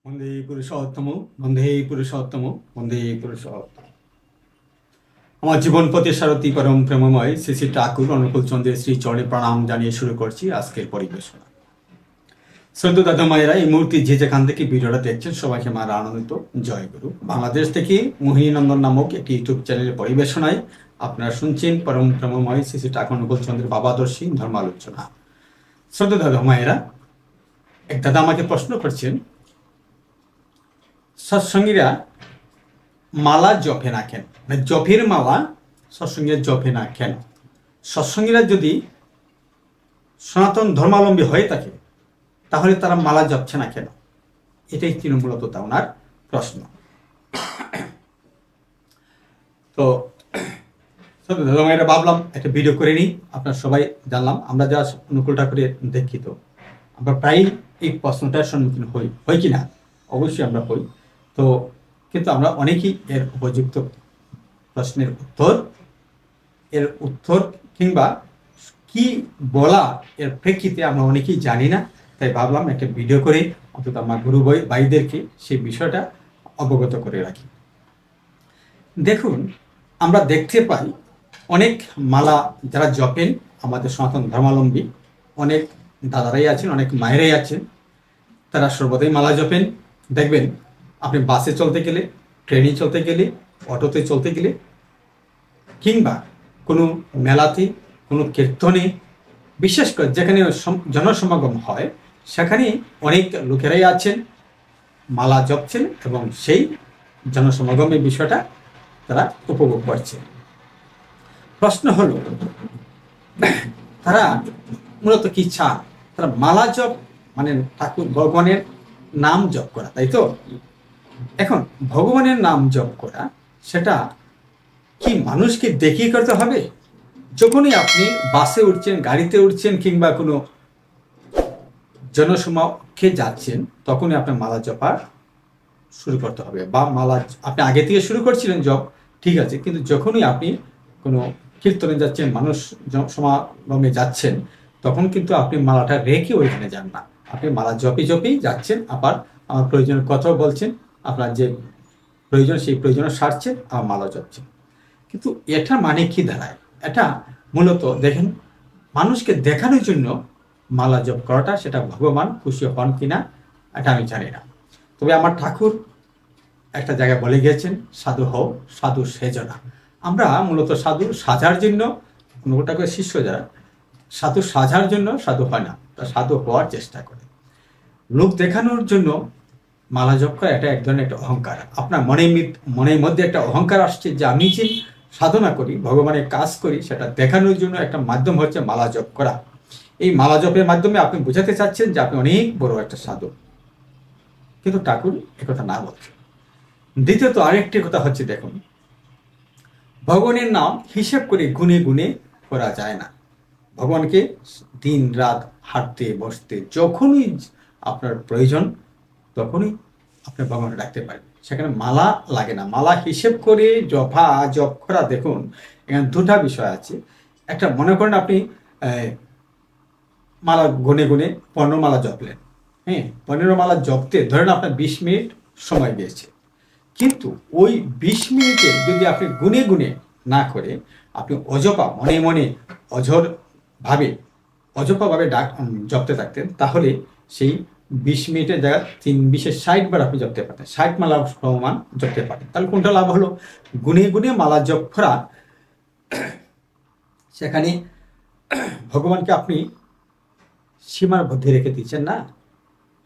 বন্দে পুরুষোত্তম, বন্দে পুরুষোত্তম, বন্দে পুরুষোত্তম। আমার জীবন প্রতি সারথী পরম প্রেমময় শ্রী শ্রী ঠাকুর অনুকূল চন্দ্রের শ্রী চরণে প্রণাম জানিয়ে শুরু করছি আজকের পরিবেশনা। শ্রদ্ধা দাদা মায়েরা, এই মুহূর্তে যে যেখান থেকে ভিডিওটা দেখছেন সবাইকে মারা আনন্দিত জয় গুরু। বাংলাদেশ থেকে মোহিনীনন্দন নামক একটি ইউটিউব চ্যানেলের পরিবেশনায় আপনারা শুনছেন পরম প্রেমময় শ্রী শ্রী ঠাকুর অনুকূল চন্দ্রের বাবাদর্শী ধর্মালোচনা। শ্রদ্ধা দাদা মায়েরা, এক দাদা আমাকে প্রশ্ন করছেন, সৎসঙ্গীরা মালা জপে না কেন? মানে জপের মালা সৎসঙ্গীরা জপে না কেন? সৎসঙ্গীরা যদি সনাতন ধর্মাবলম্বী হয়ে থাকে তাহলে তারা মালা জপছে না কেন? এটাই ছিল মূলত তা ওনার প্রশ্ন। তো ভাবলাম একটা ভিডিও করে নিই, আপনার সবাই জানলাম। আমরা যা অনুকূল ঠাকুরের দীক্ষিত, আমরা প্রায়ই এই প্রশ্নটার সম্মুখীন হই কিনা? অবশ্যই আমরা হই। তো কিন্তু আমরা অনেকেই এর উপযুক্ত প্রশ্নের উত্তর কিংবা কি বলা এর প্রেক্ষিতে আমরা অনেকেই জানি না। তাই ভাবলাম একটা ভিডিও করে অন্তত আমার গুরু ভাইদেরকে সেই বিষয়টা অবগত করে রাখি। দেখুন, আমরা দেখতে পাই অনেক মালা যারা জপেন, আমাদের সনাতন ধর্মাবলম্বী অনেক দাদারাই আছেন, অনেক মায়েরাই আছেন, তারা সর্বদাই মালা জপেন। দেখবেন আপনি বাসে চলতে গেলে, ট্রেনে চলতে গেলে, অটোতে চলতে গেলে কিংবা কোনো মেলাতে, কোনো কীর্তনে, বিশেষ করে যেখানে জনসমাগম হয় সেখানে অনেক লোকেরাই আছেন মালা জপছেন এবং সেই জনসমাগমের বিষয়টা তারা উপভোগ করছেন। প্রশ্ন হলো, তারা মূলত কি চান? তারা মালা জপ মানে ঠাকুর ভগবানের নাম জপ করা, তাই তো? এখন ভগবানের নাম জপ করা সেটা কি মানুষকে দেখিয়ে করতে হবে? যখনই আপনি বাসে উঠছেন, গাড়িতে উঠছেন কিংবা কোনো জনসমক্ষে যাচ্ছেন, তখনই আপনার মালা জপা শুরু করতে হবে। বা মালা আপনি আগে থেকে শুরু করছিলেন জপ, ঠিক আছে, কিন্তু যখনই আপনি কোনো কীর্তনে যাচ্ছেন, মানুষ সমাগমে যাচ্ছেন, তখন কিন্তু আপনি মালাটা রেখে ওইখানে যান না। আপনি মালা জপেই যাচ্ছেন, আবার আমার প্রয়োজনের কথাও বলছেন, আপনার যে প্রয়োজন সেই প্রয়োজনে সারছেন, আবার মালা জপছেন। কিন্তু এটা মানে কি দাঁড়ায়? এটা মূলত দেখেন, মানুষকে দেখানোর জন্য মালা জপ করাটা, সেটা ভগবান খুশি হন কিনা এটা আমি জানি না। তবে আমার ঠাকুর একটা জায়গায় বলে গিয়েছেন, সাধু হও, সাধু সেজো না। আমরা মূলত সাধু সাজার জন্য, অনুকূল ঠাকুরের শিষ্য যারা, সাধু সাজার জন্য সাধু হয় না, তা সাধু হওয়ার চেষ্টা করে। লোক দেখানোর জন্য মালা জপ করা এটা এক ধরনের একটা অহংকার। আপনার মনের মধ্যে একটা অহংকার আসছে যে আমি যে সাধনা করি, ভগবানের কাজ করি, সেটা দেখানোর জন্য একটা মাধ্যম হচ্ছে মালা জপ করা। এই মালা জপের মাধ্যমে আপনি বোঝাতে চাচ্ছেন যে আপনি অনেক বড় একটা সাধু, কিন্তু ঠাকুর একথা না বলছে। দ্বিতীয়ত আরেকটি কথা হচ্ছে, দেখুন, ভগবানের নাম হিসেব করে গুনে গুনে করা যায় না। ভগবানকে দিন রাত হাঁটতে বসতে যখনই আপনার প্রয়োজন তখনই আপনি ভগবান ডাকতে পারেন, সেখানে মালা লাগে না। মালা হিসেব করে জপ করা, দেখুন এখানে দুটা বিষয় আছে। একটা, মনে করেন আপনি মালা গুনে গুনে 15 মালা জপলেন, হ্যাঁ, 15 মালা জপতে ধরেন আপনার 20 মিনিট সময় দিয়েছে, কিন্তু ওই 20 মিনিটে যদি আপনি গুনে গুনে না করে আপনি অজপা মনে মনে অজপাভাবে জপতে থাকতেন, তাহলে সেই 20 মিনিটের জায়গায় 3×20=60 বার আপনি জপতে পারতেন, 60 মালা প্রমাণ জপতে পারতেন। তাহলে কোনটা লাভ হলো? গুনে গুনে মালা জপ করা, সেখানে ভগবানকে আপনি সীমার মধ্যে রেখে দিচ্ছেন না।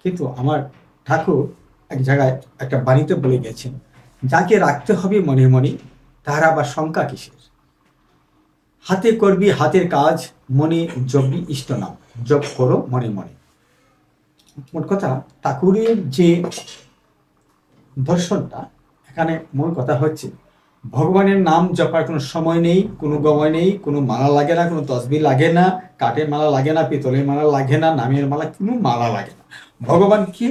কিন্তু আমার ঠাকুর এক জায়গায় একটা বাণীতে বলে গেছেন, যাকে রাখতে হবে মনে মনে, তার আবার শঙ্কা কিসের? হাতে করবি হাতের কাজ, মনে জপবি ইষ্ট নাম, জপ করো মনে মনে। মোট কথা, ঠাকুরের যে দর্শনটা, এখানে মূল কথা হচ্ছে ভগবানের নাম জপার কোনো সময় নেই, কোনো গময় নেই, কোনো মালা লাগে না, কোনো তসবিহ লাগে না, কাঠের মালা লাগে না, পিতলের মালা লাগে না, নামের মালা, কোনো মালা লাগে না। ভগবানকে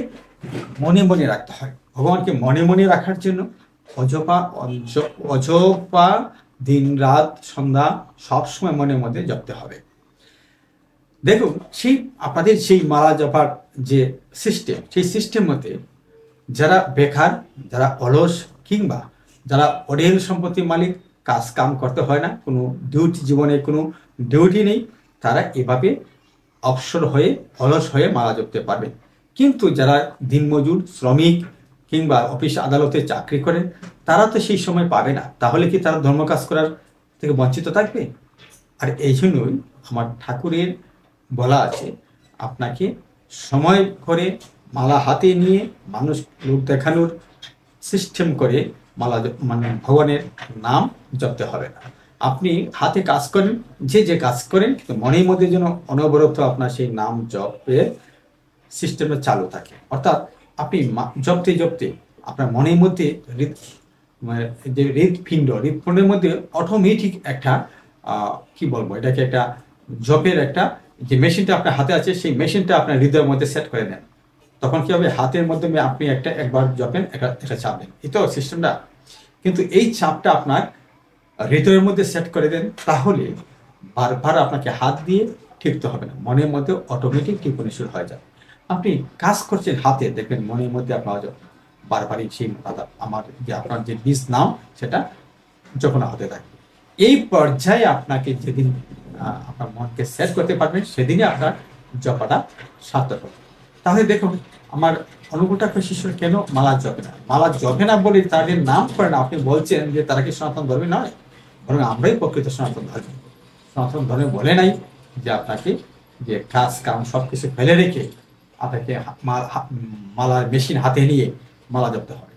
মনে মনে রাখতে হয়। ভগবানকে মনে মনে রাখার জন্য অজপা দিন রাত সন্ধ্যা সবসময় মনের মধ্যে জপতে হবে। দেখুন, সেই আপনাদের সেই মালা জপার যে সিস্টেম, সেই সিস্টেম মতে যারা বেকার, যারা অলস, কিংবা যারা অঢেল সম্পত্তির মালিক, কাজ কাম করতে হয় না, কোনো ডিউটি, জীবনে কোনো ডিউটি নেই, তারা এভাবে অবসর হয়ে, অলস হয়ে মারা যেতে পারবে। কিন্তু যারা দিনমজুর, শ্রমিক, কিংবা অফিস আদালতে চাকরি করেন, তারা তো সেই সময় পাবে না। তাহলে কি তারা ধর্ম কাজ করার থেকে বঞ্চিত থাকবে? আর এই জন্যই আমার ঠাকুরের বলা আছে, আপনাকে সময় করে মালা হাতে নিয়ে মানুষ লোক দেখানোর সিস্টেম করে মালা মানে ভগবানের নাম জপতে হবে না। আপনি হাতে কাজ করেন, যে কাজ করেন, কিন্তু মনের মধ্যে যেন অনবরত আপনার সেই নাম জপের সিস্টেমটা চালু থাকে। অর্থাৎ আপনি জপতে জপতে আপনার মনের মধ্যে মানে যে হৃদপিণ্ডের মধ্যে অটোমেটিক একটা কি বলবো, এটাকে একটা জপের একটা যে মেশিনটা আপনার হাতে আছে, সেই মেশিনটা আপনার হৃদয়ের মধ্যে সেট করে দেন। তখন কি হবে, হাতের মাধ্যমে আপনি একবার জপেন, একটা চাপ দেন, এই তো সিস্টেমটা। কিন্তু এই চাপটা আপনার হৃদয়ের মধ্যে সেট করে দেন, তাহলে বারবার আপনাকে হাত দিয়ে টিপতে হবে না, মনের মধ্যে অটোমেটিক টিপনি শুরু হয়ে যাবে। আপনি কাজ করছেন হাতে, দেখবেন মনের মধ্যে আপনার বারবারই সেই আমার যে আপনার যে বীজ নাম, সেটা যখন হতে থাকে। এই পর্যায়ে আপনাকে যেদিন আপনার মনকে সেট করতে পারবেন, সেদিনই আপনার জপাটা সার্থক হবে। তাহলে দেখুন, আমার অনুকূলটাকে শিষ্য কেন মালা জপে না? মালা জপে না বলে তাদের নাম করে না। আপনি বলছেন যে তারা কি সনাতন ধর্মী নয়? বরং আমরাই প্রকৃত সনাতন ধর্মী। সনাতন ধর্মে বলে নাই যে আপনাকে যে কাজ কাম সব কিছু ফেলে রেখে আপনাকে মালার মেশিন হাতে নিয়ে মালা জপতে হবে।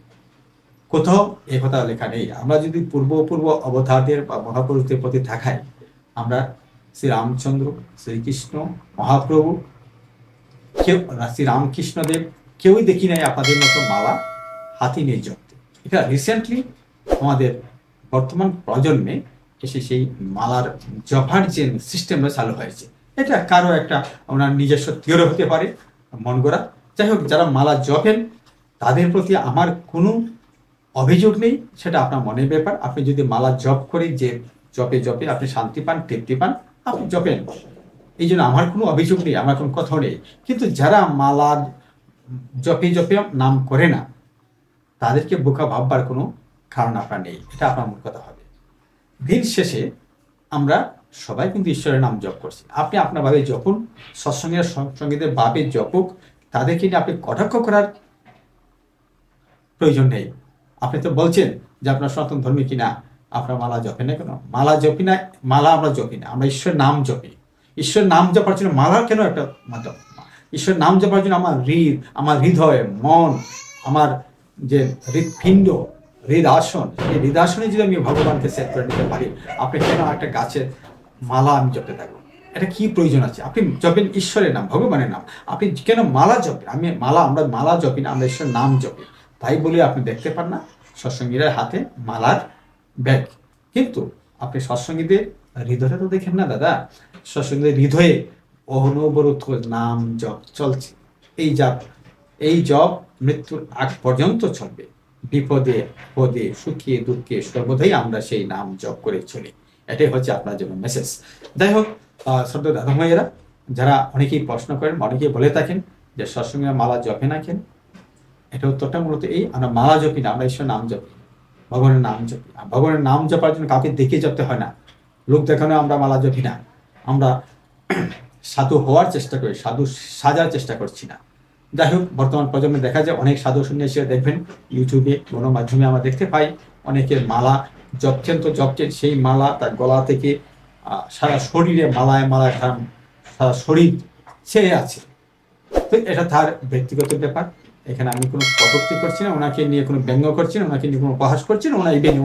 কোথাও এ কথা লেখা নেই। আমরা যদি পূর্ব অবতারদের বা মহাপুরুষদের প্রতি দেখাই, আমরা শ্রী রামচন্দ্র, শ্রীকৃষ্ণ, মহাপ্রভু, কেউ শ্রী রামকৃষ্ণদেব, কেউই দেখি নাই আপনাদের মতো মালা হাতি নিয়ে জপতে। এটা রিসেন্টলি আমাদের বর্তমান প্রজন্মে এসে সেই মালার জপার যে সিস্টেমটা চালু হয়েছে, এটা কারো একটা ওনার নিজস্ব থিওরি হতে পারে, মন গড়া। যাই হোক, যারা মালা জপেন তাদের প্রতি আমার কোনো অভিযোগ নেই, সেটা আপনার মনের ব্যাপার। আপনি যদি মালা জপ করে যে জপে জপে আপনি শান্তি পান, তৃপ্তি পান, আপনি জপেন, এই জন্য আমার কোনো অভিযোগ নেই, আমার কোনো কথা নেই। কিন্তু যারা মালা জপে জপে নাম করে না, তাদেরকে বোকা ভাববার কোনো কারণ আপনার নেই, এটা আপনার মূল কথা হবে। দিন শেষে আমরা সবাই কিন্তু ঈশ্বরের নাম জপ করছি। আপনি আপনার ভাবে জপুন, সৎসঙ্গীদের ভাবে জপুক, তাদেরকে নিয়ে আপনি কটাক্ষ করার প্রয়োজন নেই। আপনি তো বলছেন যে আপনার সনাতন ধর্মী কিনা, আপনার মালা জপে না কেন? মালা জপি না, মালা আমরা জপি না, আমরা ঈশ্বরের নাম জপি। ঈশ্বরের নাম জপার জন্য মালার কেন একটা মাধ্যম? ঈশ্বরের নাম জপার জন্য আমার হৃদয়, মন, আমার যে হৃদপিণ্ড, হৃদাসন, এই হৃদাসনে যদি আমি ভগবানকে সেট করে নিতে পারি, আপনি কেন একটা গাছের মালা আমি জপতে থাকবো? এটা কি প্রয়োজন আছে? আপনি জপেন ঈশ্বরের নাম, ভগবানের নাম, আপনি কেন মালা জপেন? আমরা মালা জপি না, আমরা ঈশ্বরের নাম জপি। তাই বলে আপনি দেখতে পান না সৎসঙ্গীদের হাতে মালার ব্যাগ। কিন্তু আপনি সৎসঙ্গীদের হৃদয়টা তো দেখেন না দাদা। সৎসঙ্গীদের হৃদয়ে অনবরত নাম জপ চলছে। এই জপ মৃত্যুর আগ পর্যন্ত চলবে। বিপদে পদে, সুখে দুঃখে সর্বদাই আমরা সেই নাম জপ করে চলি। এটাই হচ্ছে আপনার জন্য মেসেজ। যাই হোক, শ্রদ্ধেয় দাদা ভাইয়েরা, যারা অনেকেই প্রশ্ন করেন, অনেকেই বলে থাকেন যে সৎসঙ্গীরা মালা জপে না কেন, এটা উত্তরটা মূলত এই, আমরা মালা জপি না, আমরা ঈশ্বরের নাম জপি, ভগবানের নাম জপি। ভগবানের নাম জপার জন্য কাউকে দেখে জপতে হয় না, লোক দেখানো আমরা মালা জপি না। আমরা সাধু হওয়ার চেষ্টা করি, সাধু সাজার চেষ্টা করছি না। যাই হোক, বর্তমান প্রজন্মে দেখা যায় অনেক সাধু সন্ন্যাসীরা, দেখবেন ইউটিউবে গণমাধ্যমে আমরা দেখতে পাই, অনেকের মালা জপছেন সেই মালা তার গলা থেকে সারা শরীরে মালায় সারা শরীর ছেয়ে আছে। তো এটা তার ব্যক্তিগত ব্যাপার। এখানে আমি কোনো কটূক্তি করছি না, ওনাকে নিয়ে কোনো ব্যঙ্গ করছি না, ওনাকে নিয়ে কোনো উপহাস করছি না,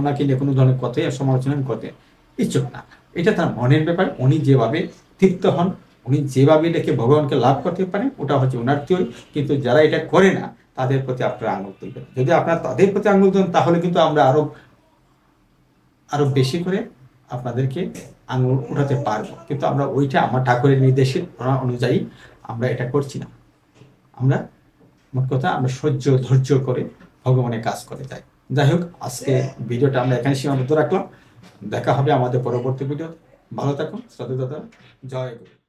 ওনাকে নিয়ে কোনো ধরনের কথাই সমালোচনা করতে ইচ্ছুক না। এটা তার মনের ব্যাপার। উনি যেভাবে তৃপ্ত হন, উনি যেভাবে এটাকে ভগবানকে লাভ করতে পারেন, ওটা হচ্ছে ওনার থিওরি। কিন্তু যারা এটা করে না, তাদের প্রতি আপনারা আঙুল তুলবেন। যদি আপনারা তাদের প্রতি আঙুল তুলেন, তাহলে কিন্তু আমরা আরো বেশি করে আপনাদেরকে আঙুল উঠাতে পারবো। কিন্তু আমরা ওইটা আমার ঠাকুরের নির্দেশের অনুযায়ী আমরা এটা করছি না। আমরা মোট কথা আমরা ধৈর্য করে ভগবানের কাজ করে যাই। যাই হোক, আজকে ভিডিওটা আমরা এখানে সীমাবদ্ধ রাখলাম। দেখা হবে আমাদের পরবর্তী ভিডিও। ভালো থাকুন, শ্রদ্ধেয় দাদা, জয় গুরু।